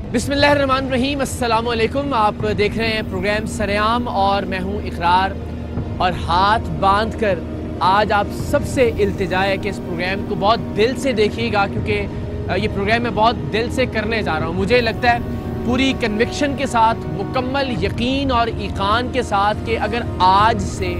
बिस्मिल्लाहिर्रहमानिर्रहीम, अस्सलामु अलैकुम। आप देख रहे हैं प्रोग्राम सरेआम और मैं हूं इकरार। और हाथ बांध कर आज आप सबसे इल्तिजा है कि इस प्रोग्राम को बहुत दिल से देखिएगा, क्योंकि ये प्रोग्राम मैं बहुत दिल से करने जा रहा हूं। मुझे लगता है पूरी कन्विक्शन के साथ, मुकम्मल यकीन और ईकान के साथ कि अगर आज से,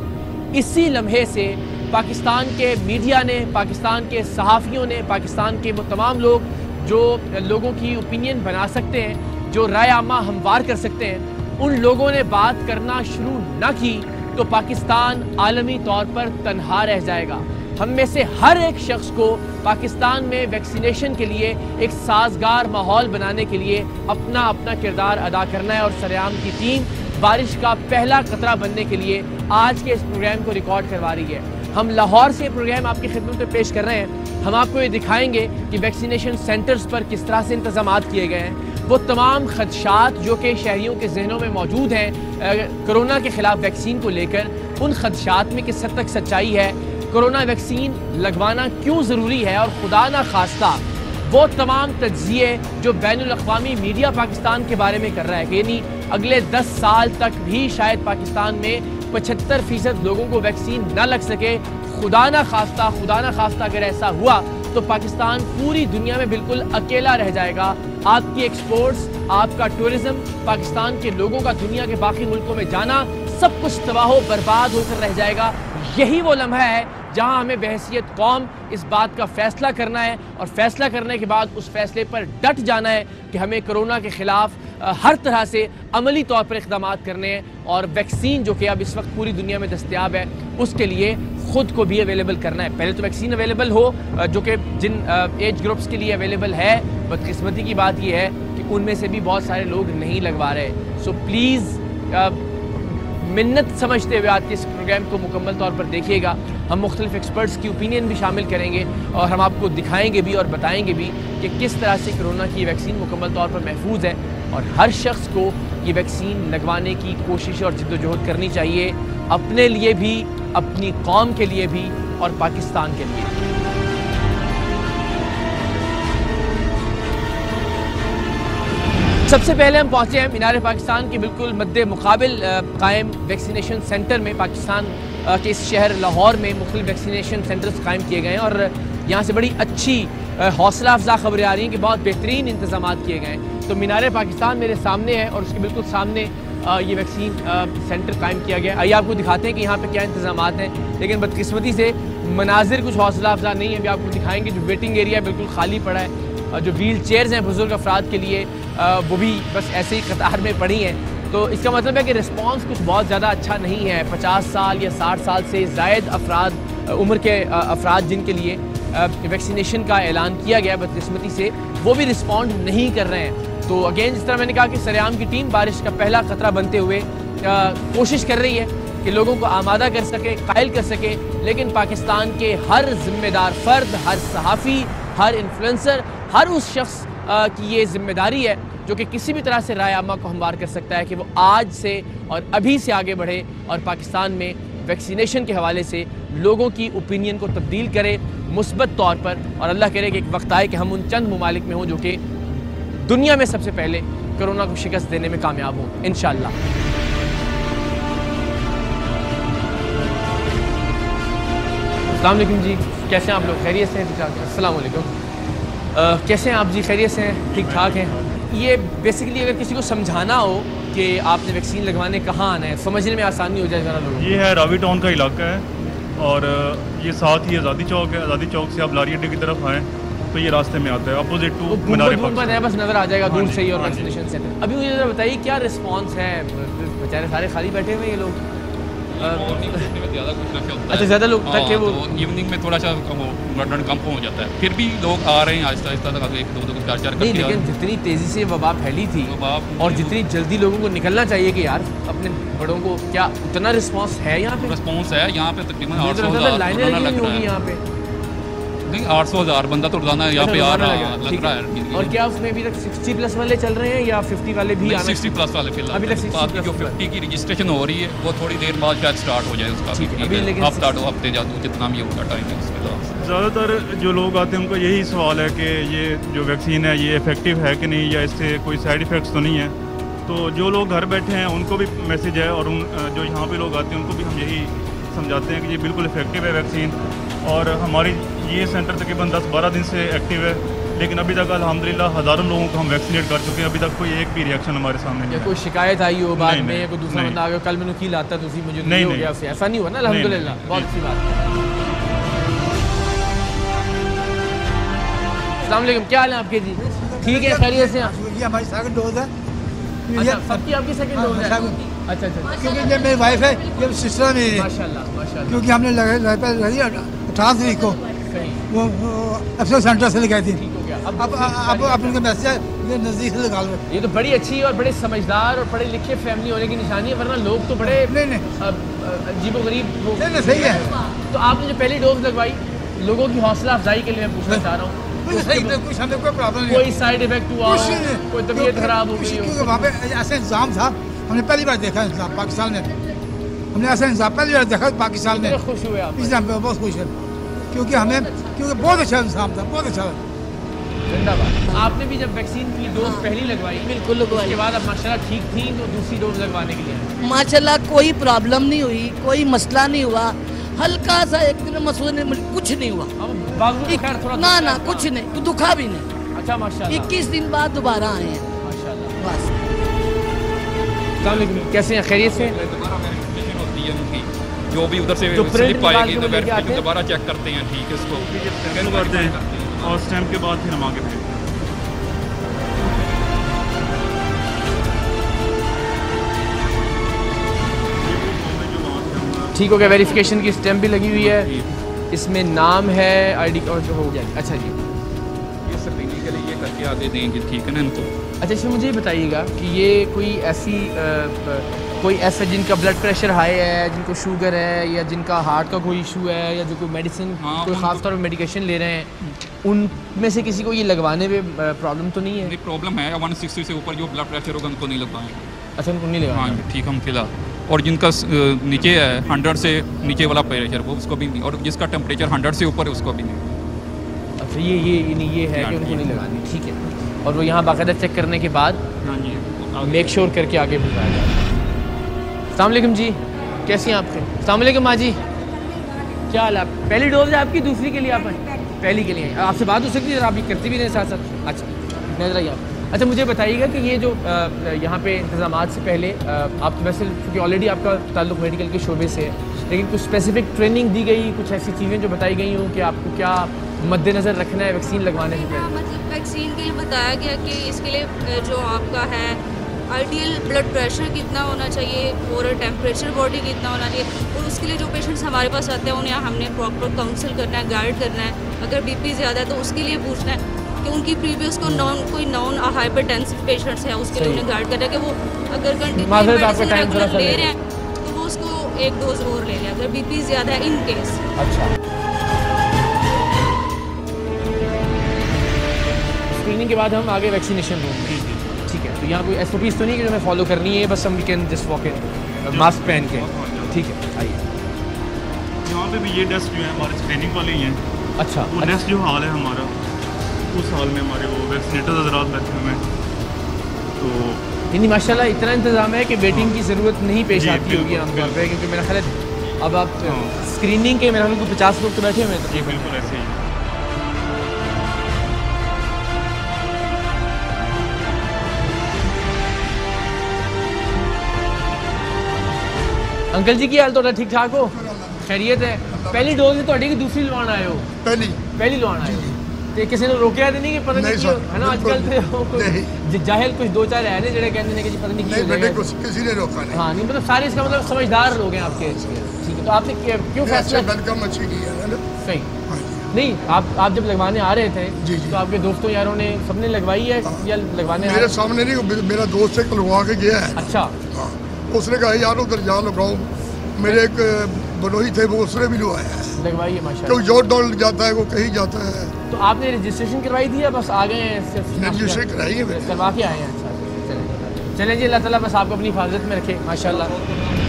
इसी लम्हे से पाकिस्तान के मीडिया ने, पाकिस्तान के सहाफ़ियों ने, पाकिस्तान के वो तमाम लोग जो लोगों की ओपिनियन बना सकते हैं, जो राय आमा हमवार कर सकते हैं, उन लोगों ने बात करना शुरू ना की तो पाकिस्तान आलमी तौर पर तन्हा रह जाएगा। हम में से हर एक शख्स को पाकिस्तान में वैक्सीनेशन के लिए एक साजगार माहौल बनाने के लिए अपना अपना किरदार अदा करना है। और सरेआम की टीम बारिश का पहला खतरा बनने के लिए आज के इस प्रोग्राम को रिकॉर्ड करवा रही है। हम लाहौर से प्रोग्राम आपकी खिदमत में पेश कर रहे हैं। हम आपको ये दिखाएंगे कि वैक्सीनेशन सेंटर्स पर किस तरह से इंतजाम किए गए हैं, वो तमाम खदशात जो कि शहरियों के जहनों में मौजूद हैं कोरोना के ख़िलाफ़ वैक्सीन को लेकर, उन खदशात में किस हद तक सच्चाई है, कोरोना वैक्सीन लगवाना क्यों ज़रूरी है, और खुदा ना खास्ता वो तमाम तज्ज़िये जो बैनुल-अक़वामी मीडिया पाकिस्तान के बारे में कर रहा है कि यानी अगले 10 साल तक भी शायद पाकिस्तान में 75% लोगों को वैक्सीन न लग सके। खुदा ना खास्ता अगर ऐसा हुआ तो पाकिस्तान पूरी दुनिया में बिल्कुल अकेला रह जाएगा। आपकी एक्सपोर्ट्स, आपका टूरिज्म, पाकिस्तान के लोगों का दुनिया के बाकी मुल्कों में जाना, सब कुछ तबाह बर्बाद होकर रह जाएगा। यही वो लम्हा है जहां हमें बहैसियत कौम इस बात का फ़ैसला करना है, और फ़ैसला करने के बाद उस फैसले पर डट जाना है कि हमें कोरोना के ख़िलाफ़ हर तरह से अमली तौर पर इक़दाम करने हैं। और वैक्सीन जो कि अब इस वक्त पूरी दुनिया में दस्तयाब है, उसके लिए ख़ुद को भी अवेलेबल करना है। पहले तो वैक्सीन अवेलेबल हो जो कि जिन एज ग्रुप्स के लिए अवेलेबल है। बदकिस्मती की बात यह है कि उनमें से भी बहुत सारे लोग नहीं लगवा रहे। सो प्लीज़ मिन्नत समझते हुए आज के इस प्रोग्राम को मुकम्मल तौर पर देखिएगा। हम मुख्तलिफ एक्सपर्ट्स की ओपिनियन भी शामिल करेंगे और हम आपको दिखाएंगे भी और बताएंगे भी कि किस तरह से कोरोना की वैक्सीन मुकम्मल तौर पर महफूज है, और हर शख्स को ये वैक्सीन लगवाने की कोशिश और जिद्दोजहद करनी चाहिए, अपने लिए भी, अपनी कौम के लिए भी और पाकिस्तान के लिए। सबसे पहले हम पहुंचे हैं मीनार पाकिस्तान के बिल्कुल मद्दे मुकाबिल कायम वैक्सीनेशन सेंटर में। पाकिस्तान के इस शहर लाहौर में मुख्तलिफ वैक्सीनेशन सेंटर्स कायम किए गए हैं और यहाँ से बड़ी अच्छी हौसला अफजा खबरें आ रही हैं कि बहुत बेहतरीन इंतजाम किए गए हैं। तो मीनार पाकिस्तान मेरे सामने है और उसके बिल्कुल सामने ये वैक्सीन सेंटर कायम किया गया। आइए आपको दिखाते हैं कि यहाँ पे क्या इंतजाम हैं। लेकिन बदकिस्मती से मनाजिर कुछ हौसला अफजा नहीं है। अभी आपको दिखाएंगे जो वेटिंग एरिया बिल्कुल खाली पड़ा है, जो व्हील चेयर्स हैं बुजुर्ग अफराद के लिए वो भी बस ऐसे ही कतार में पड़ी हैं। तो इसका मतलब है कि रिस्पांस कुछ बहुत ज़्यादा अच्छा नहीं है। 50 साल या 60 साल से ज़ायद अफराद उम्र के अफराद जिनके लिए वैक्सीनेशन का ऐलान किया गया, बदकिस्मती से वो भी रिस्पॉन्ड नहीं कर रहे हैं। तो अगेन जिस तरह मैंने कहा कि सरेआम की टीम बारिश का पहला खतरा बनते हुए कोशिश कर रही है कि लोगों को आमादा कर सके, कायल कर सके। लेकिन पाकिस्तान के हर जिम्मेदार फ़र्द, हर सहाफ़ी, हर इन्फ्लुएंसर, हर उस शख्स की ये जिम्मेदारी है जो कि किसी भी तरह से राय आमा को हमवार कर सकता है कि वो आज से और अभी से आगे बढ़े और पाकिस्तान में वैक्सीनेशन के हवाले से लोगों की ओपिनियन को तब्दील करे मुस्बत तौर पर। और अल्लाह करे कि एक वक्त आए कि हम उन चंद ममालिक में हों जो कि दुनिया में सबसे पहले कोरोना को शिकस्त देने में कामयाब हों, इंशाअल्लाह। अस्सलाम वालेकुम जी, कैसे हैं आप लोग? खैरियत से हैं? अस्सलाम वालेकुम। कैसे हैं आप जी? खैरियत से हैं? ठीक ठाक हैं? ये बेसिकली अगर किसी को समझाना हो कि आपने वैक्सीन लगवाने कहाँ आना है, समझने में आसानी हो जाए ज़रा लोगों। ये है रावी टाउन का इलाका है और ये साथ ही आज़ादी चौक है। आज़ादी चौक से आप लारी अड्डे की तरफ आएँ तो ये रास्ते में आता है, अपोजिट टू मीनार पाकिस्तान है, बस नज़र आ जाएगा दूर से ही। और वैक्सीनेशन सेंटर अभी मुझे ज़रा बताइए क्या रिस्पॉन्स है? बेचारे सारे खाली बैठे हुए ये लोग। अच्छा, ज़्यादा लोग तक वो इवनिंग में थोड़ा सा रन कम हो जाता है, फिर भी लोग आ रहे हैं आहिस्ता आहिस्ता तक, एक दो चार नहीं। लेकिन जितनी तेज़ी से वबा फैली थी और जितनी जल्दी लोगों को निकलना चाहिए कि यार अपने बड़ों को, क्या उतना रिस्पांस है यहाँ पे? रिस्पांस है यहाँ पे तकरीबन 800,000 लाइनें लगी होगी यहाँ पे। नहीं, 800,000 बंदा तो रोजाना यहाँ पे आ रहा है। और क्या उसमें अभी तक 60+ वाले चल रहे हैं या 50 वाले भी? 60+ वाले फिलहाल अभी तक 60+। जो 50 की रजिस्ट्रेशन हो रही है वो थोड़ी देर बाद शायद स्टार्ट हो जाए उसका, हफ्ता 2 हफ्ते जितना भी होगा टाइम है उसके बाद। ज़्यादातर जो लोग आते हैं उनका यही सवाल है कि ये जो वैक्सीन है ये इफ़ेक्टिव है कि नहीं, या इससे कोई साइड इफ़ेक्ट्स तो नहीं है। तो जो लोग घर बैठे हैं उनको भी मैसेज है, और जो यहाँ पे लोग आते हैं उनको भी हम यही समझाते हैं कि ये बिल्कुल इफ़ेक्टिव है वैक्सीन। और हमारी ये सेंटर तकरीबन 10-12 दिन से एक्टिव है, लेकिन अभी तक अल्हम्दुलिल्लाह हज़ारों लोगों को हम वैक्सीनेट कर चुके हैं। अभी तक कोई एक भी रिएक्शन हमारे सामने नहीं या है। कोई शिकायत आई हो बाद में, नहीं, कोई दूसरा नहीं। बंदा आ गया कल मैंने की लाता तो उसी मुझे नहीं, हो नहीं। गया उससे, ऐसा नहीं हुआ ना अल्हम्दुलिल्लाह। नहीं। बहुत अच्छी बात है। अस्सलाम वालेकुम, क्या हाल है आपके जी? ठीक है, खैरियत से? ये हमारी सेकंड डोज है। अच्छा, सबकी आपकी सेकंड डोज है? अच्छा अच्छा, क्योंकि ये मेरी वाइफ है, ये सिस्टर मेरी है। माशाल्लाह माशाल्लाह। क्योंकि हमने लगी 18 तारीख को सही, वो एफएसएल सेंटर से लगाई थी। ठीक हो गया। अब इनका मैसेज है, ये नज़दीक से लगा लो। ये तो बड़ी अच्छी और बड़े समझदार और पढ़े लिखे फैमिली होने की निशानी है, वरना लोग तो बड़े नहीं अजीबो गरीब लोग। नहीं सही है। तो आपने जो पहली डोज लगवाई, लोगों की हौसला अफजाई के लिए मैं पूछना चाह रहा हूँ, सही है, कुछ हमें कोई प्रॉब्लम नहीं कोई साइड इफेक्ट हुआ हो, कोई तबीयत खराब हो गई क्योंकि हो? वहाँ पे ऐसा इंतजाम था, हमने पहली बार देखा इंतजाम पाकिस्तान में। हमने ऐसा इंतजाम पहली बार देखा पाकिस्तान में। कितने खुश हुए आप? इस टाइम पे बहुत खुश है, क्योंकि बहुत अच्छा इंतजाम था, बहुत अच्छा। जिंदाबाद। आपने भी जब वैक्सीन की डोज पहली लगवाई, बिल्कुल लगवाई। उसके बाद अब माशाल्लाह ठीक थी तो दूसरी डोज लगवाने के लिए आए। माशाल्लाह कोई प्रॉब्लम नहीं हुई, कोई मसला नहीं हुआ, हल्का सा एक दिन मसूद ने कुछ नहीं हुआ। अब बावजूद खैर थोड़ा ना ना कुछ नहीं, तो दुखा भी नहीं। अच्छा माशाल्लाह 21 दिन बाद दोबारा आए हैं माशाल्लाह। बस। अस्सलाम वालेकुम, कैसे हैं? खैरियत से? दोबारा वेरिफिकेशन होती है उनकी, जो भी उधर से जो print स्लिप निकाल आएगी के तो वो लेके आते वेरिफिकेशन हैं? दोबारा चेक करते हैं, ठीक है इसको स्टैम्प करते हैं और स्टैम्प के बाद फिर हम आगे भेजते हैं। ठीक हो गया, वेरिफिकेशन की स्टैम्प भी लगी हुई है, इसमें नाम है, आईडी और जो हो गया। अच्छा जी, ये स्क्रीनिंग के लिए ये करके आगे देंगे, ठीक है ना इनको। अच्छा अच्छा, मुझे ये बताइएगा कि ये कोई ऐसा जिनका ब्लड प्रेशर हाई है, जिनको शुगर है, या जिनका हार्ट का कोई इशू है, या जो कोई मेडिसिन हाँ, कोई ख़ास तौर पर मेडिकेशन ले रहे हैं, उनमें से किसी को ये लगवाने में प्रॉब्लम तो नहीं है? नहीं प्रॉब्लम है, 160 से ऊपर जो ब्लड प्रेशर होगा उनको नहीं लगवाएंगे। अच्छा, उनको नहीं हाँ लगवाना? ठीक, हम खिला। और जिनका नीचे है 100 से नीचे वाला प्रेशर, वो उसको भी नहीं, और जिसका टेम्परेचर 100 से ऊपर है उसको भी नहीं। अच्छा, ये है कि उनको नहीं लगानी, ठीक है। और वो यहाँ बाकायदा चेक करने के बाद हाँ जी, मेक श्योर करके आगे भिजवाया जाए। अस्सलाम वालेकुम जी, कैसी हैं आपके? अस्सलाम वालेकुम माँ जी, क्या हाल है? पहली डोज है आपकी, दूसरी के लिए आप पहली के लिए आपसे बात हो सकती है? आप ये करती भी नहीं साथ साथ? अच्छा, नजर आई आप। अच्छा, मुझे बताइएगा कि ये जो यहाँ पे इंतजामात से पहले आप वैसे क्योंकि ऑलरेडी आपका ताल्लुक मेडिकल के शोबे से है, लेकिन कुछ स्पेसिफिक ट्रेनिंग दी गई, कुछ ऐसी चीज़ें जो बताई गई हों कि आपको क्या मद्देनज़र रखना है वैक्सीन लगवाने से पहले? मतलब वैक्सीन के लिए बताया गया कि इसके लिए जो आपका है आइडियल ब्लड प्रेशर कितना होना चाहिए और टेम्परेचर बॉडी कितना होना चाहिए, और उसके लिए जो पेशेंट्स हमारे पास आते हैं उन्हें हमने प्रॉपर काउंसिल करना है, गाइड करना है। अगर बीपी ज़्यादा है तो उसके लिए पूछना है कि उनकी प्रीवियस को कोई नॉन हाइपरटेंसिव पेशेंट्स है, उसके लिए उन्हें गाइड करना है कि वो अगर माज़रत आपका टाइम थोड़ा सा ले रहे हैं तो वो उसको एक डोज और ले लें अगर बीपी ज़्यादा है इन केस। अच्छा, स्क्रीनिंग के बाद हम आगे वैक्सीनेशन रूम में, ठीक है। तो यहाँ कोई SOPs तो नहीं कि जो हमें फॉलो करनी है, बस हम we can just walk in mask पहन के, ठीक है? आइए। यहाँ पे भी ये डेस्क जो है हमारे स्क्रीनिंग वाले ही हैं। अच्छा, वो नेक्स्ट जो हाल है हमारा, उस हाल में हमारे वो वैक्सीनेटर्स हज़रात बैठे हुए हैं। तो नहीं माशाल्लाह इतना इंतज़ाम है कि वेटिंग की ज़रूरत नहीं पेश जी, आती होगी बिल्कुल, आमतौर पर, क्योंकि मेरा ख्याल है अब आप हाँ। स्क्रीनिंग के मेरे ख्याल को 50 लोग तो बैठे हुए हैं ये तकरीबन। बिल्कुल ऐसे ही है। अंकल जी की हाल तो ठीक ठाक हो? खैरियत है? पहली डोज तो कि दूसरी लवान आए हो? पहली लवान आए हो तो किसी ने रोकया तो नहीं कि पता नहीं क्यों है ना आजकल जाहिल कुछ दो चार है ना जेडे कहते हैं कि जी पता नहीं क्यों किसी ने रोका नहीं। हाँ नहीं मतलब सारे इसका मतलब समझदार लोग हैं आपके, ठीक है। तो आपने क्यों फैसला सही नहीं आप जब लगवाने आ रहे थे तो आपके दोस्तों यारों ने सबने लगवाई है या लगवाने? मेरे सामने नहीं, मेरा दोस्त एक लगवा के गया है। अच्छा, उसने कहा यार उधर जा लगाओ, मेरे एक बनोई थे वो उसने भी लगवाया है। लगवाई है माशाल्लाह। क्यों जोर दौड़ जाता है वो कहीं जाता है। तो आपने रजिस्ट्रेशन करवाई थी या बस आ गए हैं? रजिस्ट्रेशन कराई है, करवा के आए हैं। अच्छा, चलें जी, अल्लाह ताला बस आपको अपनी हिफाजत में रखे माशाल्लाह।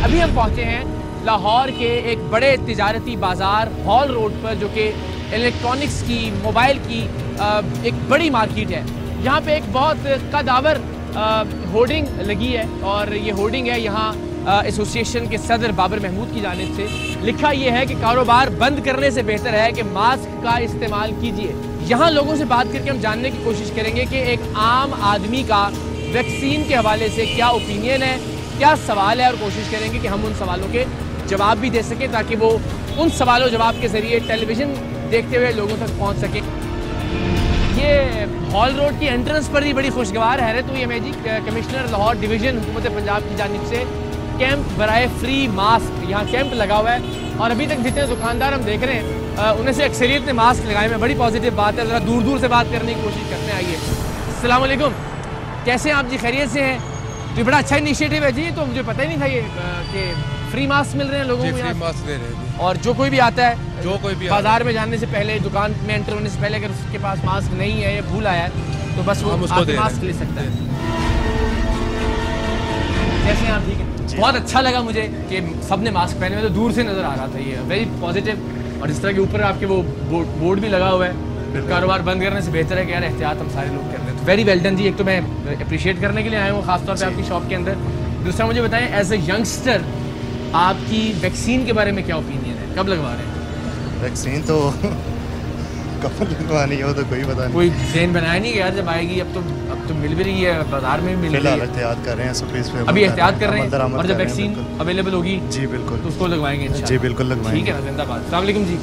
अभी हम पहुँचे हैं लाहौर के एक बड़े तिजारती बाज़ार हॉल रोड पर, जो कि इलेक्ट्रॉनिक्स की, मोबाइल की एक बड़ी मार्केट है। यहाँ पे एक बहुत कदावर होर्डिंग लगी है और ये होर्डिंग है यहाँ एसोसिएशन के सदर बाबर महमूद की जानिब से। लिखा ये है कि कारोबार बंद करने से बेहतर है कि मास्क का इस्तेमाल कीजिए। यहाँ लोगों से बात करके हम जानने की कोशिश करेंगे कि एक आम आदमी का वैक्सीन के हवाले से क्या ओपिनियन है, क्या सवाल है, और कोशिश करेंगे कि हम उन सवालों के जवाब भी दे सकें ताकि वो उन सवालों जवाब के ज़रिए टेलीविज़न देखते हुए लोगों तक पहुँच सकें। ये हॉल रोड की एंट्रेंस पर ही बड़ी खुशगवार हैरत हुई हमें जी। कमिश्नर लाहौर डिवीज़न हुकूमत पंजाब की जानिब से कैंप बराए फ्री मास्क, यहाँ कैंप लगा हुआ है और अभी तक जितने दुकानदार हम देख रहे हैं उनमें से अक्सरियत ने मास्क लगाए हैं। बड़ी पॉजिटिव बात है। ज़रा दूर दूर से बात करने की कोशिश करते हैं। आइए, अस्सलाम वालेकुम, कैसे हैं आप जी? खैरियत से हैं? तो बड़ा अच्छा इनिशिएटिव है जी। तो मुझे पता ही नहीं था ये कि फ्री मास्क मिल रहे हैं लोगों को। फ्री मास्क दे रहे हैं और जो कोई भी आता है, जो कोई भी बाजार में जाने से पहले, दुकान में एंटर होने से पहले अगर उसके पास मास्क नहीं है या भूल आया है तो बस वो मास्क ले सकता है। कैसे हैं आप? ठीक है, बहुत अच्छा लगा मुझे कि सब ने मास्क पहने हुए, तो दूर से नज़र आ रहा था। ये वेरी पॉजिटिव। और इस तरह के ऊपर आपके वो बोर्ड भी लगा हुआ है, कारोबार बंद करने से बेहतर है कि यार एहतियात हम सारे लोग कर रहे हैं। वेरी वेल डन जी। एक तो मैं अप्रिशिएट करने के लिए आया हूँ खासतौर पे आपकी शॉप के अंदर। दूसरा मुझे बताएं, एज ए यंगस्टर आपकी वैक्सीन के बारे में क्या ओपिनियन है? कब लगवा रहे हैं वैक्सीन? तो कब लगवानी हो तो कोई पता नहीं। कोई जहन बनाया नहीं कि यार जब आएगी अब तो मिल भी रही है, बाजार में भी मिल रही है। फिलहाल एहतियात कर रहे हैं, SOPs पे अभी एहतियात कर रहे हैं और जब वैक्सीन अवेलेबल होगी जी बिल्कुल तो उसको लगवाएंगे इंशाल्लाह। जी बिल्कुल लगवाएंगे। ठीक है, जिंदाबाद। अस्सलाम वालेकुम जी,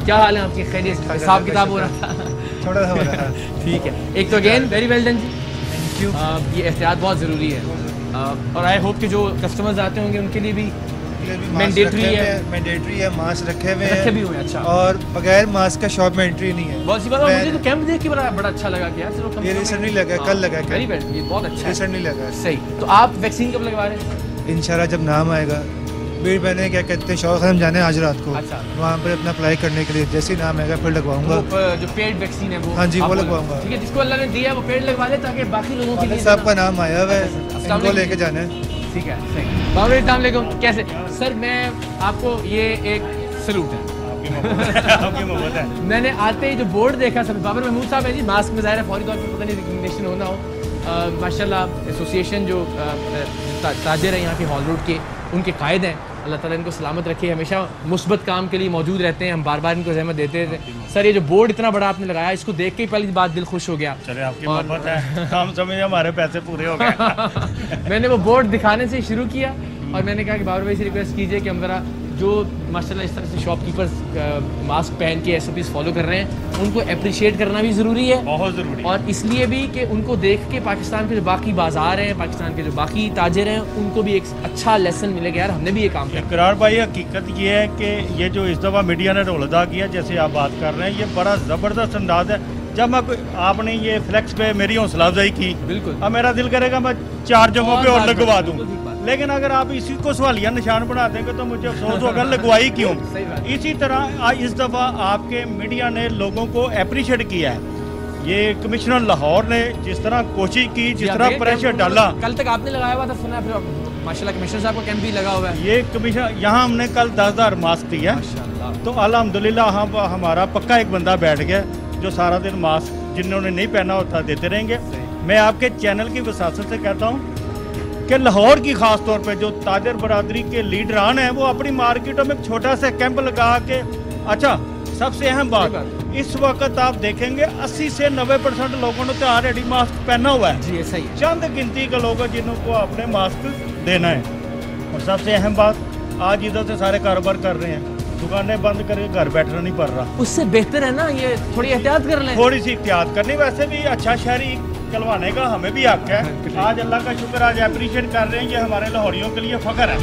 क्या हाल है आपकी? खैरियत? हिसाब किताब हो रहा था? थोड़ा सा हो रहा है। ठीक है, एक तो again very well done ji. Thank you. ये एहतियात बहुत ज़रूरी है और आई होप कि जो कस्टमर्स आते होंगे उनके लिए भी मैंडेटरी है। मास्क रखे हुए रखे भी हुए। अच्छा, और बगैर मास्क का शॉप में एंट्री नहीं है। बहुत सी बात। मुझे तो कैंप देख के बड़ा अच्छा लगा कि यार ये रिसेंटली लगा, कल लगा। वेरी वेल, ये बहुत अच्छा है। रिसेंटली लगा। सही। तो आप वैक्सीन कब लगवा रहे हैं? इंशाल्लाह जब नाम आएगा। फिर मैंने क्या कहते हैं शौक हम जाने आज रात को। अच्छा, वहाँ पर अपना अप्लाई करने के लिए जैसे ही नाम आएगा फिर लगवाऊंगा। जो पेड वैक्सीन है वो? हाँ जी, वो लगवाऊंगा। ठीक है, जिसको अल्लाह ने दिया है वो पेड लगवा ले ताकि बाकी लोगों के लिए सबका नाम आया हुआ है, इनको लेके जाना है। ठीक है, सही। अस्सलाम वालेकुम, कैसे सर? मैं आपको ये एक सलूट है। आपकी मोहब्बत है। मैंने आते ही जो बोर्ड देखा, सब बाबर महमूद साहब है जी, मास्क में ज़ाहिर है फौरी तौर पर पता नहीं रिकग्निशन होना हो। माशाल्लाह एसोसिएशन जो ताजिर है यहाँ के हॉल रोड के, उनके कायद हैं। अल्लाह ताला इनको सलामत रखे, हमेशा मुस्बत काम के लिए मौजूद रहते हैं। हम बार बार इनको ज़हमत देते थे। सर, ये जो बोर्ड इतना बड़ा आपने लगाया, इसको देख के ही पहली बात दिल खुश हो गया। चले, आपकी मोहब्बत है, हम समझे हमारे पैसे पूरे हो गए। मैंने वो बोर्ड दिखाने से शुरू किया और मैंने कहा कि बाबर भाई से रिक्वेस्ट कीजिए कि हम ज़रा जो माशाल्लाह इस तरह से शॉपकीपर्स मास्क पहन के SOPs फॉलो कर रहे हैं उनको अप्रिशिएट करना भी ज़रूरी है, बहुत ज़रूरी। और इसलिए भी कि उनको देख के पाकिस्तान के जो बाकी बाजार हैं, पाकिस्तान के जो बाकी ताजिर हैं, उनको भी एक अच्छा लेसन मिलेगा यार हमने भी ये काम किया। इकरार भाई, हकीकत ये है कि ये जो इस दफ़ा मीडिया ने रोल अदा किया, जैसे आप बात कर रहे हैं, ये बड़ा ज़बरदस्त अंदाज है। जब आपने ये फ्लैक्स पे मेरी हौसला अफजाई की, बिल्कुल, अब मेरा दिल करेगा मैं 4 जगहों पे और लगवा दूँ। लेकिन अगर आप इसी को सवालिया निशान बना देंगे तो मुझे अफसोस होगा लगवाई क्यों। इसी तरह इस दफ़ा आपके मीडिया ने लोगों को अप्रिशिएट किया है। ये कमिश्नर लाहौर ने जिस तरह कोशिश की, जिस तरह प्रेशर डाला। कल तक आपने लगाया हुआ था, सुना माशाल्लाह कमिश्नर साहब का कैंप भी लगा हुआ है। ये कमिश्नर यहाँ हमने कल 10,000 मास्क दिया, तो अल्हम्दुलिल्लाह हमारा पक्का एक बंदा बैठ गया जो सारा दिन मास्क जिन्होंने नहीं पहना होता देते रहेंगे। मैं आपके चैनल की वसासत से कहता हूँ कि लाहौर की खास तौर पे जो ताजर बरादरी के लीडरान हैं वो अपनी मार्केटों में छोटा सा कैंप लगा के। अच्छा, सबसे अहम बात, इस वक्त आप देखेंगे 80 से 90% लोगों ने तो ऑलरेडी मास्क पहना हुआ है जी, ऐसा ही है। चंद गिनती के लोग हैं जिनको आपने मास्क देना है। और सबसे अहम बात, आज इधर से सारे कारोबार कर रहे हैं, दुकानें बंद करके घर बैठना नहीं पड़ रहा। उससे बेहतर है ना ये थोड़ी एहतियात कर लें, थोड़ी सी एहतियात करनी। वैसे भी अच्छा शहरी चलवाने का हमें भी हक है। आज अल्लाह का शुक्र, आज अप्रिशिएट कर रहे हैं, ये हमारे लाहौरियों के लिए फख्र है।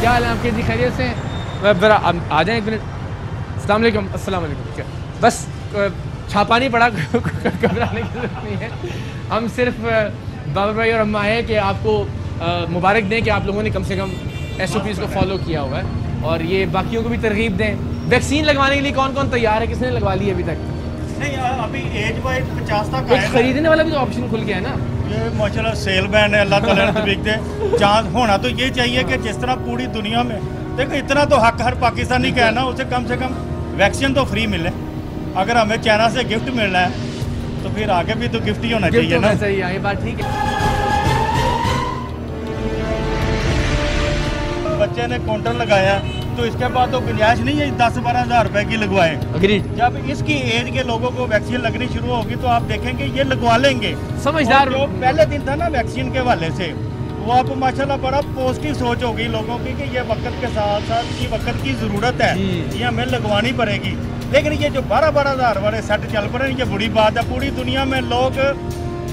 क्या हाल है आपके जी? खैरियत से? जरा आ जाए एक मिनट। अस्सलाम वालेकुम। अस्सलाम वालेकुम। बस छापा नहीं पड़ा, घबराने की जरूरत नहीं है। हम सिर्फ बाबर भाई और अम्मा है कि आपको मुबारक दें कि आप लोगों ने कम से कम SOPs को फॉलो किया हुआ है और ये बाकियों को भी तरगीब दें। वैक्सीन लगवाने के लिए कौन कौन तैयार है? किसने लगवा ली अभी तक? नहीं, अभी एज वाइज 50 तक एक खरीदने वाला भी तो ऑप्शन खुल गया है ना। ये माशाल्लाह सेलमैन है, अल्लाह ताला ने तौफीक दे। चांस होना तो ये चाहिए कि जिस तरह पूरी दुनिया में देखो इतना तो हक हर पाकिस्तानी का है ना, उसे कम से कम वैक्सीन तो फ्री मिले। अगर हमें चाइना से गिफ्ट मिलना है तो फिर आगे भी तो गिफ्ट ही होना चाहिए ना। सही है, ये बात ठीक है। बच्चे ने काउंटर लगाया तो इसके बाद तो गुंजाइश नहीं है 10-12 हज़ार रुपए की लगवाएं। अग्रीड। जब इसकी एज के लोगों को वैक्सीन लगनी शुरू होगी तो आप देखेंगे ये लगवा लेंगे। समझदार। जो पहले दिन था ना वैक्सीन के हवाले से, वो आप माशाल्लाह बड़ा पॉजिटिव सोच होगी लोगों की कि ये वक्त के साथ साथ ये वक्त की ज़रूरत है, ये हमें लगवानी पड़ेगी। लेकिन ये जो 12-12 हज़ार वाले सेट चल पड़े हैं, ये बड़ी बात है। पूरी दुनिया में लोग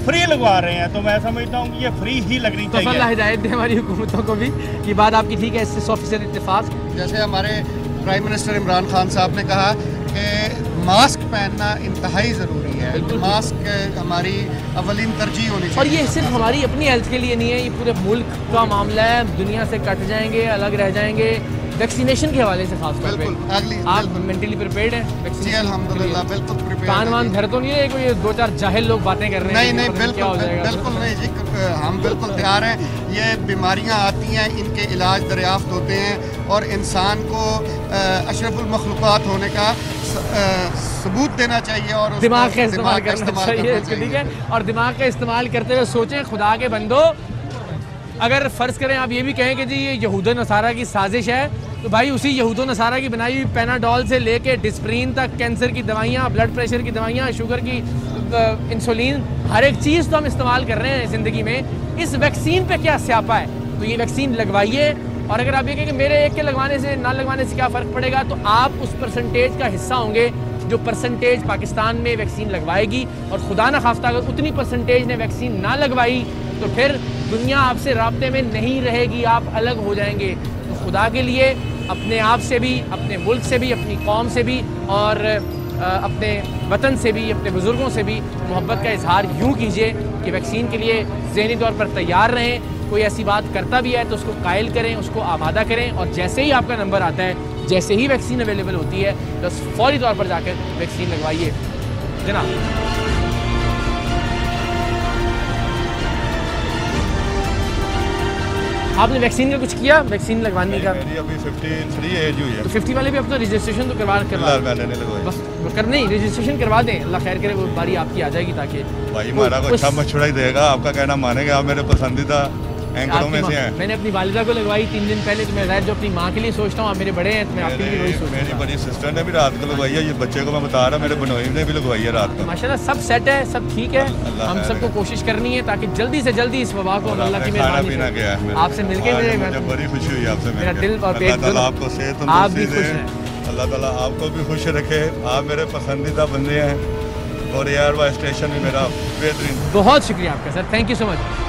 फ्री लगवा रहे हैं, तो मैं समझता हूँ कि ये फ्री ही लगनी चाहिए। अल्लाह हिदायत दे हमारी हुकूमतों को भी। ये बात आपकी ठीक है, इससे 100% इत्तेफाक। जैसे हमारे प्राइम मिनिस्टर इमरान खान साहब ने कहा कि मास्क पहनना इंतहाई ज़रूरी है। मास्क हमारी अवलीन तरजीह होनी चाहिए। और ये सिर्फ हमारी अपनी हेल्थ के लिए नहीं है, ये पूरे मुल्क का मामला है। दुनिया से कट जाएंगे, अलग रह जाएंगे। वैक्सीनेशन के हवाले से खास तौर पे आप मेंटली प्रिपेयर्ड हैं? जी अल्हम्दुलिल्लाह बिल्कुल प्रिपेयर्ड। कान वान भर तो नहीं है कोई 2-4 जाहिल लोग बातें कर रहे हैं? नहीं बिल्कुल नहीं जी, हम बिल्कुल तैयार हैं। ये बीमारियां आती हैं, इनके इलाज दरियाफ्त होते हैं और इंसान को अशरफुल मखलूक़ात होने का सबूत देना चाहिए और दिमाग का इस्तेमाल करना चाहिए, ठीक है। और दिमाग का इस्तेमाल करते हुए सोचें, खुदा के बंदो, अगर फ़र्ज़ करें आप ये भी कहें कि जी ये यहूद नसारा की साजिश है, तो भाई उसी यहूद नसारा की बनाई हुई पेनाडोल से लेके डिस्प्रिन तक, कैंसर की दवाइयाँ, ब्लड प्रेशर की दवाइयाँ, शुगर की इंसुलिन, हर एक चीज़ तो हम इस्तेमाल कर रहे हैं ज़िंदगी में। इस वैक्सीन पे क्या स्यापा है? तो ये वैक्सीन लगवाइए। और अगर आप ये कहें कि मेरे एक के लगवाने से ना लगवाने से क्या फ़र्क पड़ेगा, तो आप उस परसेंटेज का हिस्सा होंगे जो परसेंटेज पाकिस्तान में वैक्सीन लगवाएगी। और खुदा न खास्ता अगर उतनी परसेंटेज ने वैक्सीन ना लगवाई तो फिर दुनिया आपसे राब्ते में नहीं रहेगी, आप अलग हो जाएंगे। तो खुदा के लिए अपने आप से भी, अपने मुल्क से भी, अपनी कौम से भी और अपने वतन से भी, अपने बुज़ुर्गों से भी मोहब्बत का इजहार यूँ कीजिए कि वैक्सीन के लिए ज़हनी तौर पर तैयार रहें। कोई ऐसी बात करता भी है तो उसको कायल करें, उसको आमादा करें, और जैसे ही आपका नंबर आता है, जैसे ही वैक्सीन अवेलेबल होती है, बस फौरी तौर पर जाकर वैक्सीन लगवाइए जनाब। आपने वैक्सीन का कुछ किया? वैक्सीन लगवाने का? मेरी अभी 53 एज हुई है। तो 50 वाले भी अपना रजिस्ट्रेशन तो करवा मैंने नहीं लगवाया। बस कर नहीं, रजिस्ट्रेशन करवा दें, अल्लाह खैर करे, वो बारी आपकी आ जाएगी। ताकि भाई हमारा को अच्छा मशवरा ही देगा, आपका कहना मानेंगे। आप मेरे पसंदीदा एंकरों में से हैं। मैंने अपनी वालिदा को लगवाई 3 दिन पहले, तो मैं ज़ाहिर जो अपनी माँ के लिए सोचता हूँ, आप मेरे बड़े हैं तो मैं आपके लिए वही सोचता हूँ। मेरी बड़ी सिस्टर ने भी रात को लगवाई है, ये बच्चे को मैं बता रहा, मेरे बनोई ने भी लगवाई है रात को। माशाल्लाह सब सेट है, सब ठीक है। हम सबको कोशिश करनी है ताकि जल्दी से जल्दी इस वबा को अल्लाह की मेहरबानी से आपसे मिलके मुझे बड़ी खुशी हुई आपसे, मेरा दिल और पेट आपको सेहत, आप भी खुश हैं, अल्लाह ताला आपको भी खुश रखे। आप मेरे पसंदीदा बंदे हैं और एयरवाई स्टेशन भी मेरा बेहतरीन। बहुत शुक्रिया आपका sir, thank you so much.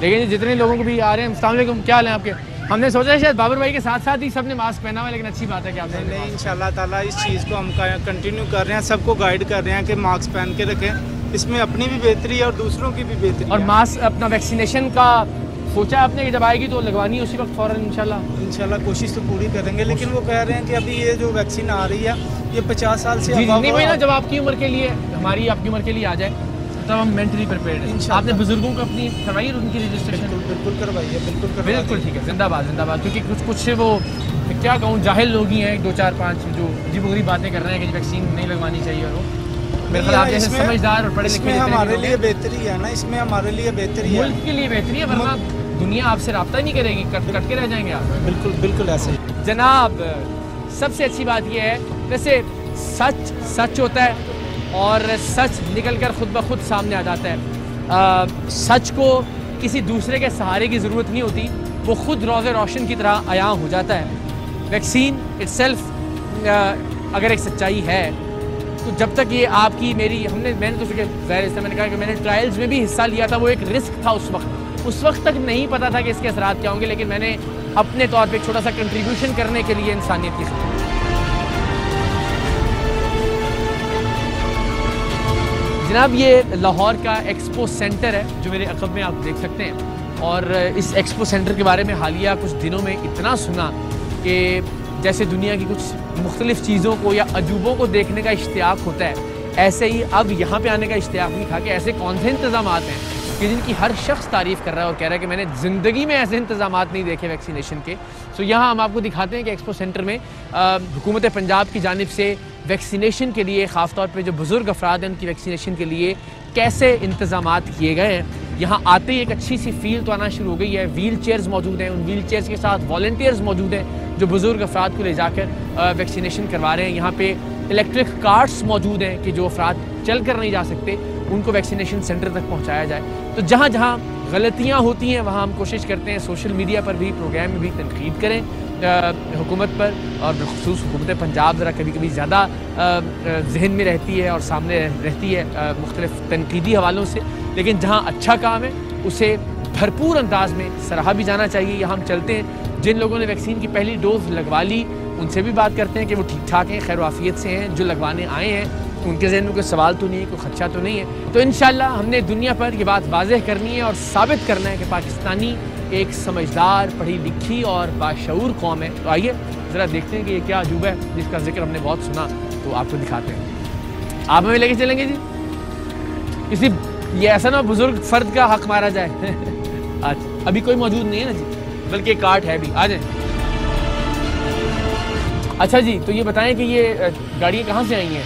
लेकिन जितने लोगों को भी आ रहे हैं, अस्सलाम वालेकुम, क्या हाल है आपके? हमने सोचा है शायद बाबर भाई के साथ साथ ही सबने मास्क पहना हुआ है, लेकिन अच्छी बात है कि आपने नहीं इंशाल्लाह ताला इस चीज़ को हम कंटिन्यू कर रहे हैं, सबको गाइड कर रहे हैं कि मास्क पहन के रखें। इसमें अपनी भी बेहतरी है और दूसरों की भी बेहतरी। और मास्क अपना वैक्सीनेशन का सोचा आपने कि जब आएगी तो लगवानी है उसी वक्त फ़ौरन? इंशाल्लाह कोशिश तो पूरी करेंगे, लेकिन वो कह रहे हैं कि अभी ये जो वैक्सीन आ रही है ये 50 साल से नहीं भाई ना, जब आपकी उम्र के लिए, हमारी आपकी उम्र के लिए आ जाए तब हम मेंटली प्रिपेयर्ड हैं। आपने बुजुर्गों को अपनी करवाई उनकी रजिस्ट्रेशन? बिल्कुल करवाइए, बिल्कुल ठीक है, जिंदाबाद जिंदाबाद। क्योंकि कुछ वो क्या कहूँ, जाहिल लोग ही हैं 2-4-5 जो अजीब बुरी बातें कर रहे हैं कि वैक्सीन नहीं लगवानी चाहिए। और मेरे ख्याल आप जैसे समझदार और पढ़े लिखे हमारे लिए बेहतरी है ना, इसमें हमारे लिए बेहतरी है, मुल्क के लिए बेहतरी है, वरना दुनिया आपसे रब्ता ही नहीं करेगी, कट के रह जाएंगे आप। बिल्कुल ऐसे जनाब। सबसे अच्छी बात यह है, वैसे सच सच होता है और सच निकल कर खुद ब खुद सामने आ जाता है। सच को किसी दूसरे के सहारे की ज़रूरत नहीं होती, वो खुद रोज़े रोशन की तरह आया हो जाता है। वैक्सीन इटसेल्फ अगर एक सच्चाई है, तो जब तक ये आपकी मेरी मैंने तो मैंने कहा कि मैंने ट्रायल्स में भी हिस्सा लिया था, वो एक रिस्क था उस वक्त तक नहीं पता था कि इसके असरात क्या होंगे, लेकिन मैंने अपने तौर पे छोटा सा कंट्रीब्यूशन करने के लिए इंसानियत की सोची। जनाब ये लाहौर का एक्सपो सेंटर है जो मेरे अक़ब में आप देख सकते हैं, और इस एक्सपो सेंटर के बारे में हालिया कुछ दिनों में इतना सुना कि जैसे दुनिया की कुछ मुख्तलिफ़ चीज़ों को या अजूबों को देखने का इश्तियाक होता है, ऐसे ही अब यहाँ पे आने का इश्तियाक नहीं था कि ऐसे कौन से इंतज़ामात हैं कि जिनकी हर शख्स तारीफ़ कर रहा है और कह रहा है कि मैंने ज़िंदगी में ऐसे इंतज़ामात नहीं देखे वैक्सीनेशन के। सो यहाँ हम आपको दिखाते हैं कि एक्सपो सेंटर में हुकूमत पंजाब की जानिब से वैक्सीनेशन के लिए ख़ास तौर पे जो बुज़ुर्ग अफराद हैं उनकी वैक्सीनेशन के लिए कैसे इंतज़ामात किए गए हैं। यहाँ आते ही एक अच्छी सी फील तो आना शुरू हो गई है। व्हील चेयर्स मौजूद हैं, उन व्हील चेयर्स के साथ वॉलंटियर्स मौजूद हैं जो बुज़ुर्ग अफराद को ले जाकर वैक्सीनेशन करवा रहे हैं। यहाँ पे इलेक्ट्रिक कार्ट्स मौजूद हैं कि जो अफराद चल कर नहीं जा सकते उनको वैक्सीनेशन सेंटर तक पहुँचाया जाए। तो जहाँ जहाँ गलतियाँ होती हैं वहाँ हम कोशिश करते हैं सोशल मीडिया पर भी, प्रोग्राम में भी तनकीद करें हुकूमत पर, और बिलखुसूस हुकूमत पंजाब ज़रा कभी कभी ज़्यादा जहन में रहती है और सामने रहती है मुख्तलिफ तनकीदी हवालों से। लेकिन जहाँ अच्छा काम है उसे भरपूर अंदाज में सराहा भी जाना चाहिए। यहाँ हम चलते हैं, जिन लोगों ने वैक्सीन की पहली डोज लगवा ली उनसे भी बात करते हैं कि वो ठीक ठाक हैं, खैर वाफियत से हैं। जो लगवाने आए हैं उनके जहन में कोई सवाल तो नहीं है, कोई खदशा तो नहीं है। तो इंशाल्लाह हमने दुनिया पर ये बात वाज़ेह करनी है और साबित करना है कि पाकिस्तानी एक समझदार, पढ़ी लिखी और बाशऊर कौम है। तो आइए ज़रा देखते हैं कि ये क्या अजूबा है जिसका जिक्र हमने बहुत सुना, तो आपको दिखाते हैं। आप हमें लेके चलेंगे जी? किसी ये ऐसा ना बुजुर्ग फर्द का हक मारा जाए। आज अभी कोई मौजूद नहीं है ना जी, बल्कि एक कार्ट है भी। आ जाए। अच्छा जी, तो ये बताएं कि ये गाड़ियाँ कहाँ से आई हैं?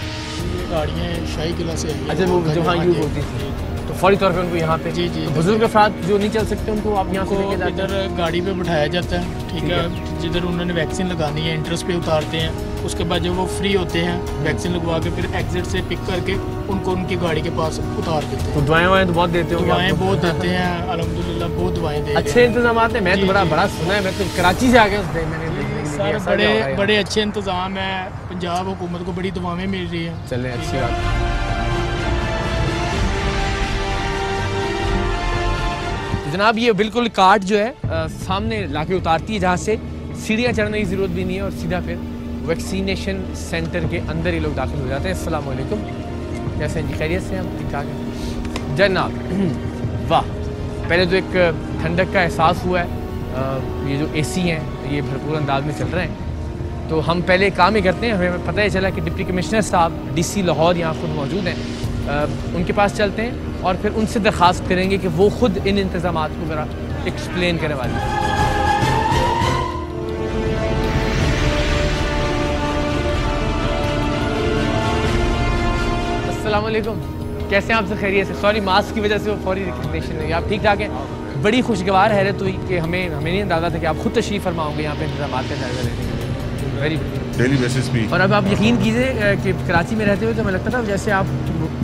गाड़ियाँ शाही किला से आई हैं। अच्छा, वो जो हाँ यूज़ होती थी, तो फौरी तौर पे उनको यहाँ पे जी जी तो बुजुर्ग अफराद जो नहीं चल सकते उनको आप यहाँ से लेके जाते हैं? इधर गाड़ी पे बिठाया जाता है, ठीक है। जिधर उन्होंने वैक्सीन लगानी है एंट्रेंस पे उतारते हैं, उसके बाद जब वो फ्री होते हैं वैक्सीन लगवा के फिर एग्जिट से पिक करके उनको उनकी गाड़ी के पास उतार देते हैं। तो दुआएं तो बहुत देते हो? दुआएं बहुत देते हैं, अल्हम्दुलिल्लाह बहुत दुआएं दे रहे हैं। अच्छे इंतजाम हैं। मैं तो बड़ा सुना है, मैं तो कराची से आ गया उस दिन, मैंने सर बड़े अच्छे इंतजाम है। पंजाब हुकूमत को बड़ी दुआएं मिल रही हैं। चलें, अच्छी बात। जनाब ये बिल्कुल कार्ट जो है सामने लाके उतारती है, जहाँ से सीढ़ियाँ चढ़ने की ज़रूरत भी नहीं है और सीधा फिर वैक्सीनेशन सेंटर के अंदर ही लोग दाखिल हो जाते हैं। अस्सलाम वालेकुम, कैसे हैं जी? खैरियत से हम? ठीक ठाक है जनाब। वाह, पहले तो एक ठंडक का एहसास हुआ है। ये जो एसी हैं ये भरपूर अंदाज में चल रहे हैं। तो हम पहले काम ही करते हैं, हमें पता ही चला कि डिप्टी कमिश्नर साहब DC लाहौर यहाँ खुद मौजूद हैं। उनके पास चलते हैं और फिर उनसे दरख्वास्त करेंगे कि वो खुद इन इंतज़ामात को ज़रा एक्सप्लेन करें वाली। अस्सलाम वालेकुम, कैसे हैं आप? सब खैरियत से? सॉरी, मास्क की वजह से वो फौरी रिकग्निशन नहीं। आप ठीक ठाक हैं? बड़ी खुशगवार हैरत हुई कि हमें नहीं अंदाज़ा था कि आप खुद तशरीफ़ फरमाओगे यहाँ पे इंतज़ामात का जायज़ा लेने के लिए। वेरी डेली बेसिस भी। और अब आप यकीन कीजिए कि कराची में रहते हुए तो हमें लगता था जैसे आप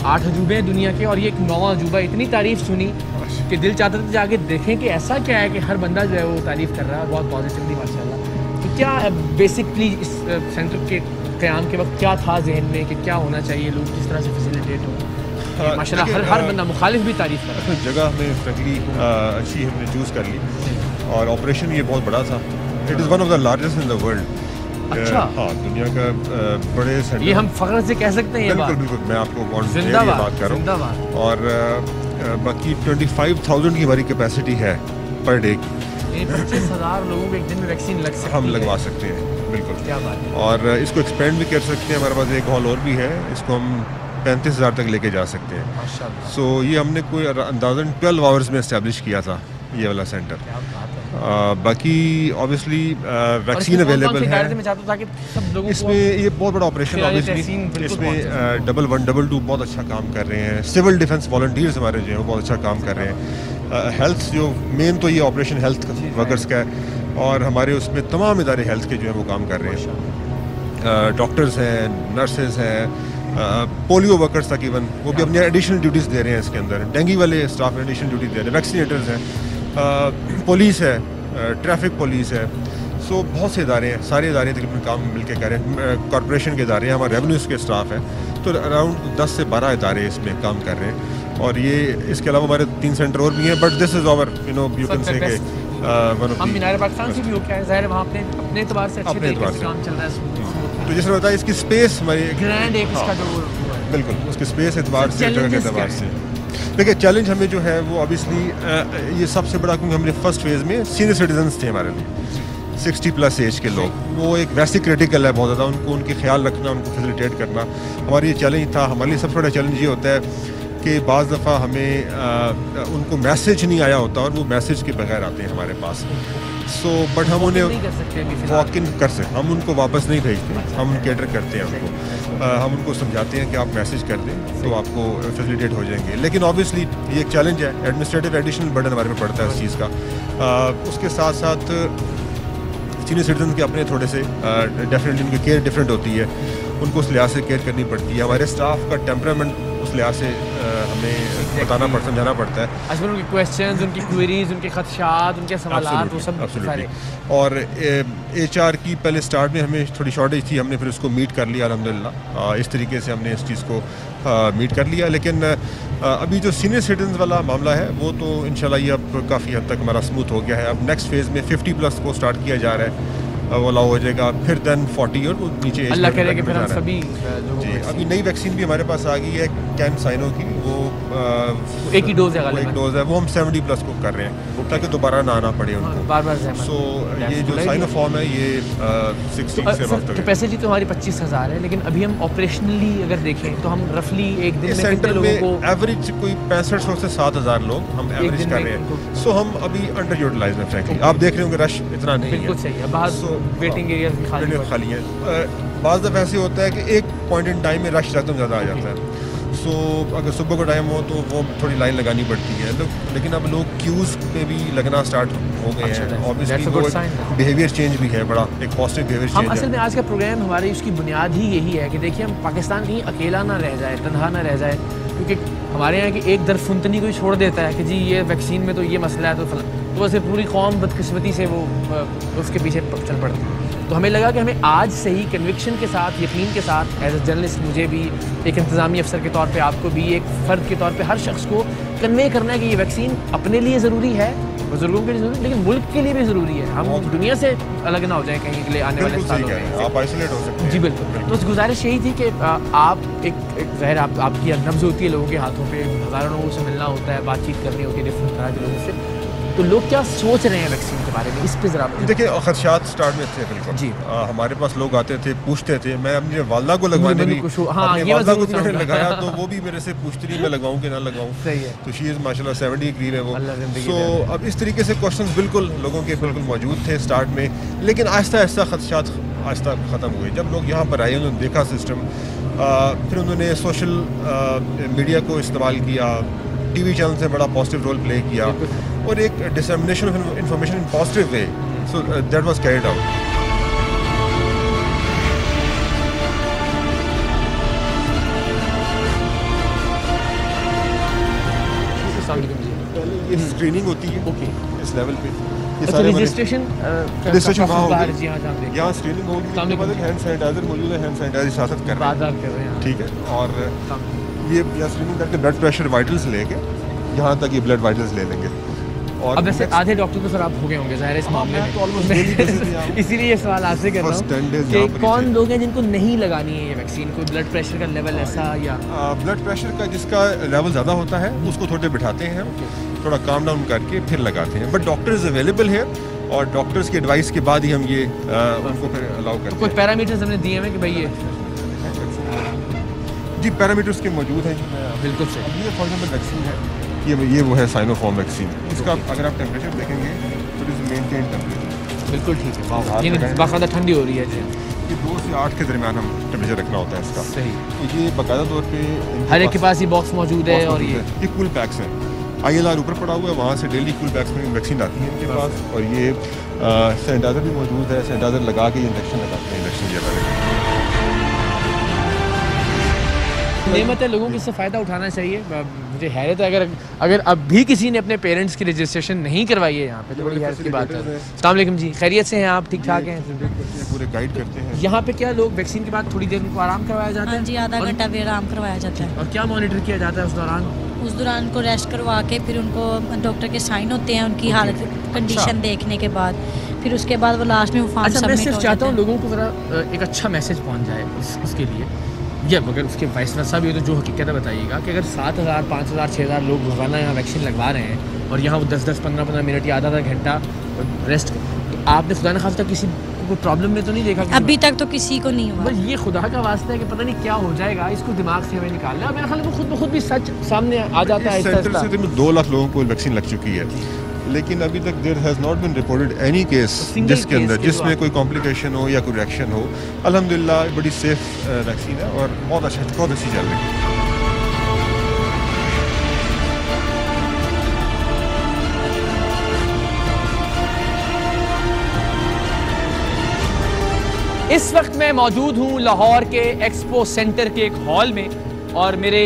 8 अजूबे हैं दुनिया के और ये एक 9वां अजूबा। इतनी तारीफ़ सुनी कि दिल चाहता था जाके देखें कि ऐसा क्या है कि हर बंदा जो है वो तारीफ़ कर रहा है बहुत पॉजिटिवली माशाल्लाह। तो क्या बेसिकली इस सेंटर के क़याम के वक्त क्या था जहन में कि क्या होना चाहिए, लोग किस तरह से फैसिलिटेट हो? माशाल्लाह हर बंदा मुखालिफ भी तारीफ़ कर रहा है। जगह हमें फ्रेंकली अच्छी हमने चूज़ कर ली और ऑपरेशन ये बहुत बड़ा था। It is one of the largest in the world. अच्छा, हाँ, दुनिया का बड़े सेंटर, ये हम फख्र से कह सकते हैं। ये बिल्कुल बिल्कुल, मैं आपको जिंदाबाद बात कर रहा हूँ। और बाकी 25,000 की हमारी कैपेसिटी है पर डे की। 25,000 लोगों को एक दिन में वैक्सीन लग सकती है? हम लगवा सकते हैं, बिल्कुल। क्या बात है। और इसको एक्सपेंड भी कर सकते हैं। हमारे पास एक हॉल और भी है, इसको हम 35,000 तक लेके जा सकते हैं। माशाल्लाह। सो ये हमने कोई अंदाज़न 12 आवर्स में इस्टेब्लिश किया था ये वाला सेंटर। बाकी ऑब्वियसली वैक्सीन अवेलेबल है इसमें। ये बहुत बड़ा ऑपरेशन ऑब्वियसली। इसमें डबल 1 डबल 2 बहुत अच्छा काम कर रहे हैं। सिविल डिफेंस वॉलंटियर्स हमारे जो हैं वो बहुत अच्छा काम कर रहे हैं। हेल्थ जो मेन तो ये ऑपरेशन हेल्थ वर्कर्स का है और हमारे उसमें तमाम इदारे हेल्थ के जो है वो काम कर रहे हैं। डॉक्टर्स हैं, नर्सेज हैं, पोलियो वर्कर्स तकरीबन वो भी अपनी एडिशनल ड्यूटीज़ दे रहे हैं इसके अंदर। डेंगू वाले स्टाफ एडिशनल ड्यूटी दे रहे हैं। वैक्सीनेटर्स हैं, पुलिस है, ट्रैफिक पुलिस है। सो बहुत से इदारे हैं, सारे इदारे तकरीबन काम मिलके कर रहे हैं। कॉरपोरेशन के इदारे हैं, हमारे रेवेन्यूज़ के स्टाफ है, तो अराउंड 10 से 12 इदारे इसमें काम कर रहे हैं। और ये इसके अलावा हमारे 3 सेंटर और भी हैं, but this is our you can say के हम मीनार पाकिस्तान से भी होके आए, ज़ाहिर है वहाँ अपने एतबार से अच्छे तरीके से काम चल रहा है। तो जैसे बताया इसकी स्पेस हमारी ग्रैंड एक इसका जो बिल्कुल उसकी स्पेस एतबार से, जगह के एतबार से। देखिए चैलेंज हमें जो है वो ऑब्वियसली ये सबसे बड़ा, क्योंकि हमने फर्स्ट फेज़ में सीनियर सिटीजन्स थे हमारे लिए 60+ एज के लोग, वो एक वैसे क्रिटिकल है बहुत ज़्यादा, उनकी ख्याल रखना, उनको फैसिलिटेट करना हमारी ये चैलेंज था। हमारे लिए सबसे बड़ा चैलेंज ये होता है कि बाज़ दफ़ा हमें उनको मैसेज नहीं आया होता और वो मैसेज के बगैर आते हैं हमारे पास। सो बट हम उन्हें वॉक इन कर सकते, हम उनको वापस नहीं भेजते, हम कैटर करते हैं उनको, हम उनको समझाते हैं कि आप मैसेज कर दें तो आपको फैसिलिटेट हो जाएंगे। लेकिन ऑब्वियसली ये एक चैलेंज है, एडमिनिस्ट्रेटिव एडिशनल बर्डन हमारे पे पड़ता है इस चीज़ का। उसके साथ साथ सीनियर सिटीजन के अपने थोड़े से डेफिनेटली उनकी केयर डिफरेंट होती है, उनको उस लिहाज से केयर करनी पड़ती है। हमारे स्टाफ का टेम्परामेंट उस लिहाज से हमें बताना पड़ता, समझाना पड़ता है। अच्छा, उनके क्वेश्चंस, उनकी क्वेरीज, उनके खदशात, उनके सवालात, वो सब सारे। और HR की पहले स्टार्ट में हमें थोड़ी शॉर्टेज थी, हमने फिर उसको मीट कर लिया अल्हम्दुलिल्लाह। इस तरीके से हमने इस चीज़ को मीट कर लिया। लेकिन अभी जो सीनियर सिटीजन वाला मामला है वो तो इंशाल्लाह ये अब काफ़ी हद तक हमारा स्मूथ हो गया है। अब नेक्स्ट फेज़ में 50+ को स्टार्ट किया जा रहा है, वो अलाउ हो जाएगा, फिर देन 40 और वो नीचे अल्लाह करे कि फिर हम सभी जी। अभी नई वैक्सीन भी हमारे पास आ गई है कैंसाइनो की, वो एक ही डोज है, एक डोज है, वो हम 70+ को कर रहे हैं ताकि दोबारा ना आना पड़े उनको बार-बार। सो ये जो साइनोफॉर्म है ये 60 से वक्त कैपेसिटी तो हमारी 25,000 है, लेकिन अभी हम ऑपरेशनली अगर देखें तो हम रफली एक दिन में सेंटर कितने लोगों में एवरेज कोई 6500 से 7000 लोग हम एवरेज कर रहे हैं। सो हम अभी अंडर यूटिलाइज हैं फ्रैंकली। आप देख रहे होंगे रश इतना नहीं है, बिल्कुल सही है। बाहर वेटिंग एरिया खाली है। बाज़ दफ़ा ऐसे होता है कि एक पॉइंट इन टाइम में रश एकदम ज़्यादा आ जाता है। सो अगर सुबह का टाइम हो तो वो थोड़ी लाइन लगानी पड़ती है, लेकिन अब लोग क्यूज़ पे भी लगना स्टार्ट हो गए हैं। ऑब्वियसली बिहेवियर चेंज भी है, बड़ा एक पॉजिटिव बिहेवियर चेंज है। असल में आज का प्रोग्राम हमारी उसकी बुनियाद ही यही है कि देखिए हम पाकिस्तान कहीं अकेला ना रह जाए, तनहा ना रह जाए, क्योंकि हमारे यहाँ की एक दरफुंतनी कोई छोड़ देता है कि जी ये वैक्सीन में तो ये मसला है तो वैसे पूरी कौम बदकिस्मती से वो उसके पीछे चल पड़ती है। तो हमें लगा कि हमें आज से ही कन्विक्शन के साथ, यकीन के साथ, एज ए जर्नलिस्ट मुझे भी, एक इंतज़ामी अफसर के तौर पे आपको भी, एक फ़र्द के तौर पे हर शख्स को कन्वे करना है कि ये वैक्सीन अपने लिए ज़रूरी है, बुजुर्गों के लिए ज़रूरी, लेकिन मुल्क के लिए भी ज़रूरी है। हम दुनिया से अलग ना हो जाए कहीं के लिए आने वाले सालों में, आप आइसोलेट हो सकते हैं। जी बिल्कुल। तो गुजारिश यही थी कि आप एक ज़ाहिर आपकी नब्ज़ होती है लोगों के हाथों पे, हज़ारों लोगों से मिलना होता है, बातचीत करनी होती है डिफरेंट तरह के लोगों से, तो लोग क्या सोच रहे हैं वैक्सीन के बारे में, इस पे ज़रा देखिए। खदशात स्टार्ट में थे बिल्कुल जी। हमारे पास लोग आते थे, पूछते थे। मैं अपनी वालदा को लगवाने भी, अपनी वालदा को मैंने लगाया तो वो भी मेरे से पूछती रही मैं लगाऊं कि ना लगाऊं। सही है। तो शी इज़ माशाल्लाह 70 करीब है वो। सो अब इस तरीके से क्वेश्चंस बिल्कुल लोगों के बिल्कुल मौजूद थे स्टार्ट में, लेकिन आहिस्ता आहिस्ता खदशात आहिस्ता ख़त्म हुए। जब लोग यहाँ पर आए, उन्होंने देखा सिस्टम, फिर उन्होंने सोशल मीडिया को इस्तेमाल किया, TV चैनल से बड़ा पॉजिटिव रोल प्ले किया और एक dissemination of information in positive way, so that was carried out. पहले ये स्क्रीनिंग होती है इस लेवल पे, रजिस्ट्रेशन वहाँ होगी, यहाँ स्क्रीनिंग होगी, हैंड सैनिटाइजर मौजूद है, हैंड सैनिटाइजर साथ कर रहे हैं, ठीक है। और ये स्क्रीनिंग करके ब्लड प्रेशर वाइटल्स लेके यहाँ तक ये ब्लड वाइटल्स ले लेंगे। और अब वैसे आधे डॉक्टर तो सर आप हो गए होंगे ज़ाहिर इस मामले में, इसीलिए ये सवाल आपसे कर रहा हूँ कि कौन लोग हैं जिनको नहीं लगानी है ये वैक्सीन, कोई ब्लड प्रेशर का लेवल ऐसा, या ब्लड प्रेशर का जिसका लेवल ज़्यादा होता है उसको थोड़े बिठाते हैं, थोड़ा काम डाउन करके फिर लगाते हैं। बट डॉक्टर्स अवेलेबल है और डॉक्टर्स की एडवाइस के बाद ही हम ये उनको फिर अलाउ करते हैं। कोई पैरामीटर्स हमने दिए हैं कि भाई ये जी पैरामीटर्स के मौजूद हैं जी, बिल्कुल सही। अब ये फॉर एग्जाम्पल वैक्सीन है, ये वो है साइनोफॉर्म वैक्सीन। इसका अगर आप टेम्परेचर देखेंगे तो इट इज़ मेंटेन टेम्परेचर, बिल्कुल ठीक है, ये बाकायदा ठंडी हो रही है जी। ये 2 से 8 के दरमियान हम टेम्परेचर रखना होता है इसका, सही। तो ये बाकायदा तौर पे हर एक के पास ये बॉक्स मौजूद है और ये कूल पैक्स हैं, ILR ऊपर पड़ा हुआ है, वहाँ से डेली कूल पैक्स में वैक्सीन आती है इनके पास। और ये सैनिटाइज़र भी मौजूद है, सैनिटाइज़र लगा के इंजेक्शन लगाते हैं, इंजेक्शन ये वाले नेमत है, लोगों को इससे फ़ायदा उठाना चाहिए। मुझे हैरत है अगर अब भी किसी ने अपने पेरेंट्स की रजिस्ट्रेशन नहीं करवाई है यहाँ पे, तो बड़ी हैरत की बात है। अस्सलाम वालेकुम जी, खैरियत से हैं आप, ठीक ठाक हैं? पूरे गाइड करते हैं। यहाँ पे क्या लोग वैक्सीन के बाद थोड़ी देर उनको आराम करवाया जाता है? जी, आधा घंटा भी आराम करवाया जाता है। और क्या मॉनिटर किया जाता है उस दौरान? उस दौरान उनको रेस्ट करवा के फिर उनको डॉक्टर के साइन होते हैं उनकी हालत कंडीशन देखने के बाद, फिर उसके बाद वो लास्ट में वो फॉर्म सबमिट हो जाता है। मैं सिर्फ चाहता हूँ लोगों को ज़रा एक अच्छा मैसेज पहुँच जाए उसके लिए, या अगर उसके वाइस वर्सा भी हो तो जो हकीकत है बताइएगा कि अगर 7,000, 5,000, 6,000 लोग रोज़ाना यहाँ वैक्सीन लगवा रहे हैं और यहाँ वो 10-10, 15-15 मिनट या आधा घंटा रेस्ट, तो आपने खुदा न खास्ता किसी कोई प्रॉब्लम में तो नहीं देखा? अभी तक तो किसी को नहीं हुआ। बस ये खुदा का वास्ता है कि पता नहीं क्या हो जाएगा, इसको दिमाग से हमें निकालना है। मेरे ख्याल में खुद ब खुद भी सच सामने आ जाता है। सेंटर से 2 लाख लोगों को वैक्सीन लग चुकी है, लेकिन अभी तक there has not been reported any case जिसके अंदर जिसमें कोई कॉम्प्लिकेशन हो या कोई रिएक्शन हो। अल्हम्दुलिल्लाह बड़ी सेफ वैक्सीन है और बहुत अच्छी चल रही है। इस वक्त मैं मौजूद हूँ लाहौर के एक्सपो सेंटर के एक हॉल में, और मेरे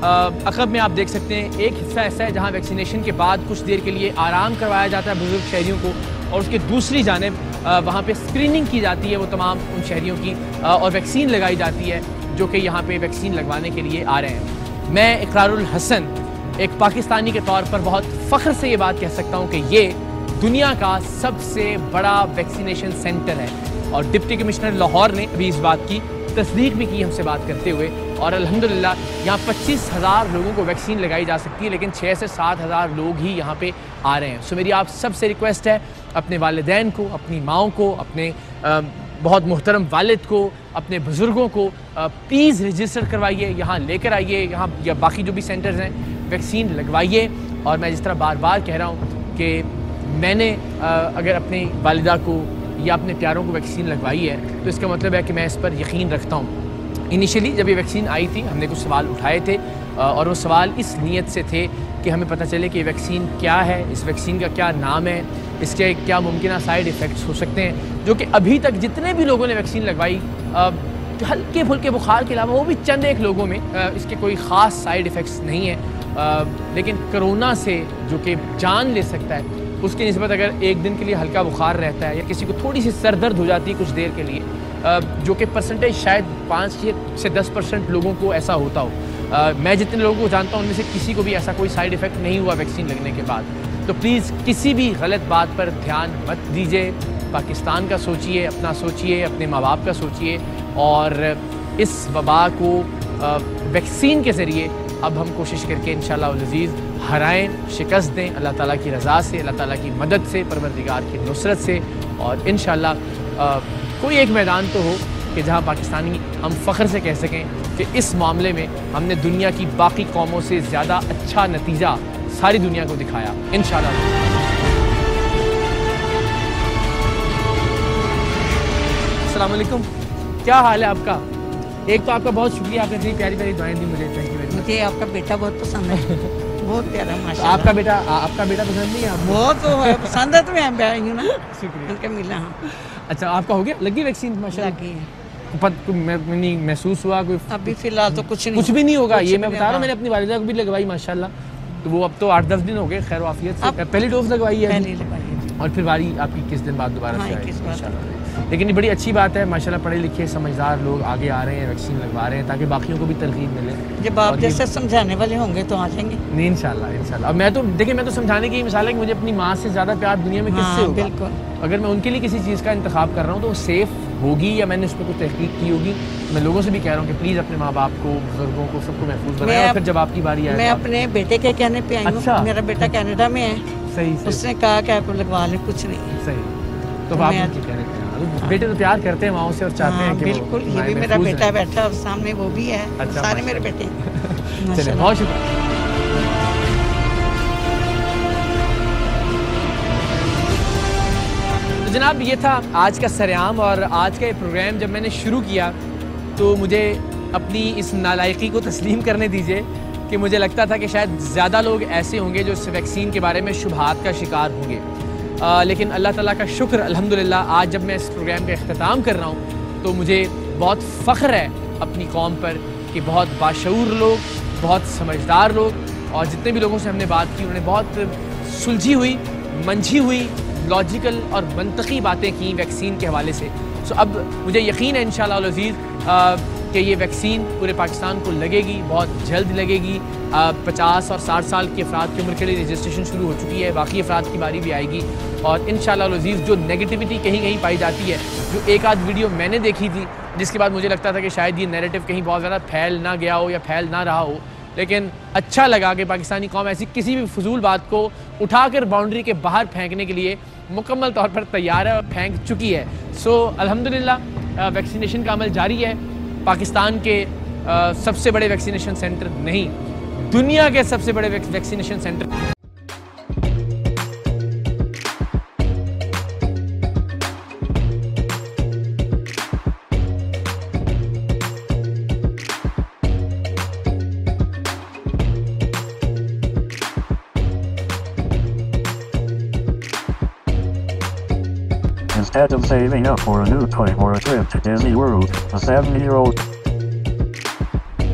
अक़ब में आप देख सकते हैं एक हिस्सा ऐसा है जहाँ वैक्सीनेशन के बाद कुछ देर के लिए आराम करवाया जाता है बुज़ुर्ग शहरियों को, और उसके दूसरी जानिब वहाँ पे स्क्रीनिंग की जाती है वो तमाम उन शहरियों की, और वैक्सीन लगाई जाती है जो कि यहाँ पे वैक्सीन लगवाने के लिए आ रहे हैं। मैं इकरारुल हसन एक पाकिस्तानी के तौर पर बहुत फ़ख्र से ये बात कह सकता हूँ कि ये दुनिया का सबसे बड़ा वैक्सीनेशन सेंटर है, और डिप्टी कमिश्नर लाहौर ने अभी इस बात की तस्दीक भी की हमसे बात करते हुए, और अल्हम्दुलिल्लाह यहाँ 25,000 लोगों को वैक्सीन लगाई जा सकती है, लेकिन 6 से 7,000 लोग ही यहाँ पे आ रहे हैं। सो मेरी आप सबसे रिक्वेस्ट है, अपने वालिदैन को, अपनी माओं को, अपने बहुत मोहतरम वालिद को, अपने बुज़ुर्गों को प्लीज़ रजिस्टर करवाइए, यहाँ लेकर आइए, यहाँ या बाकी जो भी सेंटर्स हैं वैक्सीन लगवाइए। और मैं जिस तरह बार बार कह रहा हूँ कि मैंने अगर अपनी वालिदा को या अपने प्यारों को वैक्सीन लगवाई है तो इसका मतलब है कि मैं इस पर यकीन रखता हूँ। इनिशियली जब ये वैक्सीन आई थी हमने कुछ सवाल उठाए थे, और वो सवाल इस नीयत से थे कि हमें पता चले कि वैक्सीन क्या है, इस वैक्सीन का क्या नाम है, इसके क्या मुमकिन साइड इफ़ेक्ट्स हो सकते हैं, जो कि अभी तक जितने भी लोगों ने वैक्सीन लगवाई हल्के फुल्के बुखार के अलावा वो भी चंद एक लोगों में इसके कोई ख़ास साइड इफ़ेक्ट्स नहीं है। लेकिन कोरोना से जो कि जान ले सकता है उसकी निस्बत अगर एक दिन के लिए हल्का बुखार रहता है या किसी को थोड़ी सी सर दर्द हो जाती है कुछ देर के लिए, जो कि परसेंटेज शायद 5 से 10% लोगों को ऐसा होता हो। मैं जितने लोगों को जानता हूँ उनमें से किसी को भी ऐसा कोई साइड इफ़ेक्ट नहीं हुआ वैक्सीन लगने के बाद। तो प्लीज़ किसी भी गलत बात पर ध्यान मत दीजिए, पाकिस्तान का सोचिए, अपना सोचिए, अपने माँ बाप का सोचिए, और इस वबा को वैक्सीन के ज़रिए अब हम कोशिश करके इंशाअल्लाह अज़ीज़ हराएं, शिकस्त दें, अल्लाह ताला की रज़ा से, अल्लाह ताला की मदद से, परवरदिगार की नुसरत से, और इंशाअल्लाह कोई एक मैदान तो हो कि जहाँ पाकिस्तानी हम फ़ख्र से कह सकें कि इस मामले में हमने दुनिया की बाकी कौमों से ज़्यादा अच्छा नतीजा सारी दुनिया को दिखाया इंशाअल्लाह। अस्सलाम वालेकुम, क्या हाल है आपका? एक तो आपका बहुत शुक्रिया, आपने इतनी प्यारी प्यारी दुआएं दी मुझे, थैंक यू वेरी मच। मुझे आपका बेटा बहुत पसंद है, बहुत प्यारा माशाल्लाह। आपका बेटा पसंद नहीं है आपको? बहुत तो पसंद है, तो मैं आई हूँ ना, उनके मिला। हाँ अच्छा, आपका हो गया, लगी वैक्सीन? माशाल्लाह लगी है। नहीं महसूस हुआ कोई? अभी फिलहाल तो कुछ भी नहीं होगा, ये मैं बता रहा हूँ। मैंने अपनी वालिदा को भी लगवाई माशाल्लाह, तो वो अब तो 8-10 दिन हो गए खैर वाफियत से। पहली डोज लगवाई है? पहली लगवाई। और फिर बारी आपकी किस दिन बाद दोबारा से आएगी? लेकिन ये बड़ी अच्छी बात है माशाल्लाह, पढ़े लिखे समझदार लोग आगे आ रहे हैं, वैक्सीन लगवा रहे हैं ताकि बाकियों को भी तरगीब मिले। जब आप जैसे समझाने वाले होंगे तो आ जाएंगे। नहीं इंशाल्लाह। अब मैं तो देखिए, मैं तो समझाने की मिसाल है कि मुझे अपनी माँ से ज़्यादा प्यार दुनिया में किससे होगा? बिल्कुल। अगर मैं उनके लिए किसी चीज़ का इंतखाब कर रहा हूँ तो वो सेफ़ होगी या मैंने उस पर कुछ तहकीक की होगी। मैं लोगों से भी कह रहा हूँ कि प्लीज़ अपने माँ बाप को, बुजुर्गों को, सबको महफूज बनाएं, और फिर जब आपकी बारी आए। मैं अपने बेटे के कहने पे आई हूँ। मेरा बेटा कनाडा में है। सही। उसने कहा कि आपको लगवा लें, कुछ नहीं। सही। तो आप उनके कहने पे बेटे तो प्यार करते हैं माओ से और चाहते हैं कि बिल्कुल, ये भी मेरा बेटा बैठा और सामने वो भी है। अच्छा, सारे मेरे बेटे। चलिए, बहुत शुक्रिया। तो जनाब, ये था आज का सरेआम, और आज का ये प्रोग्राम जब मैंने शुरू किया तो मुझे अपनी इस नालायकी को तस्लीम करने दीजिए कि मुझे लगता था कि शायद ज़्यादा लोग ऐसे होंगे जो इस वैक्सीन के बारे में शुबहात का शिकार होंगे। लेकिन अल्लाह ताला का शुक्र अल्हम्दुलिल्लाह, आज जब मैं इस प्रोग्राम का इख्तिताम कर रहा हूँ तो मुझे बहुत फ़ख्र है अपनी कौम पर कि बहुत बाशऊर लोग, बहुत समझदार लोग, और जितने भी लोगों से हमने बात की उन्होंने बहुत सुलझी हुई, मंझी हुई, लॉजिकल और मंतकी बातें की वैक्सीन के हवाले से। सो अब मुझे यकीन है इंशाअल्लाह अज़ीज़ कि ये वैक्सीन पूरे पाकिस्तान को लगेगी, बहुत जल्द लगेगी। 50 और 60 साल के अफराद की उम्र के लिए रजिस्ट्रेशन शुरू हो चुकी है, बाकी अफराद की बारी भी आएगी। और इंशाअल्लाह अज़ीज़ जो नेगेटिविटी कहीं कहीं पाई जाती है, जो एक आध वीडियो मैंने देखी थी जिसके बाद मुझे लगता था कि शायद ये नैरेटिव कहीं बहुत ज़्यादा फैल ना गया हो या फैल ना रहा हो, लेकिन अच्छा लगा कि पाकिस्तानी कौम ऐसी किसी भी फजूल बात को उठाकर बाउंड्री के बाहर फेंकने के लिए मुकम्मल तौर पर तैयार है और फेंक चुकी है। सो अल्हम्दुलिल्लाह वैक्सीनेशन का अमल जारी है। पाकिस्तान के सबसे बड़े वैक्सीनेशन सेंटर नहीं, दुनिया के सबसे बड़े vaccination centre Instead of saving up for a new toy or a trip to Disney World, a 7-year-old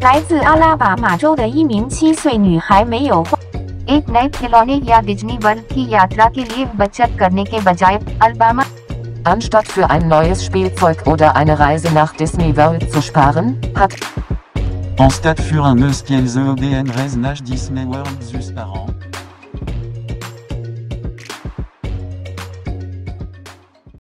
来自阿拉巴马州的一名7岁女孩没有花 एक नए खिलौने या डिज्नी वर्ल्ड की यात्रा के लिए बचत करने के बजाय Alabama Anstatt für ein neues Spielzeug oder eine Reise nach Disney World zu sparen, hat Anstatt für un neus Spielzeug oder eine Reise nach Disney World zu sparen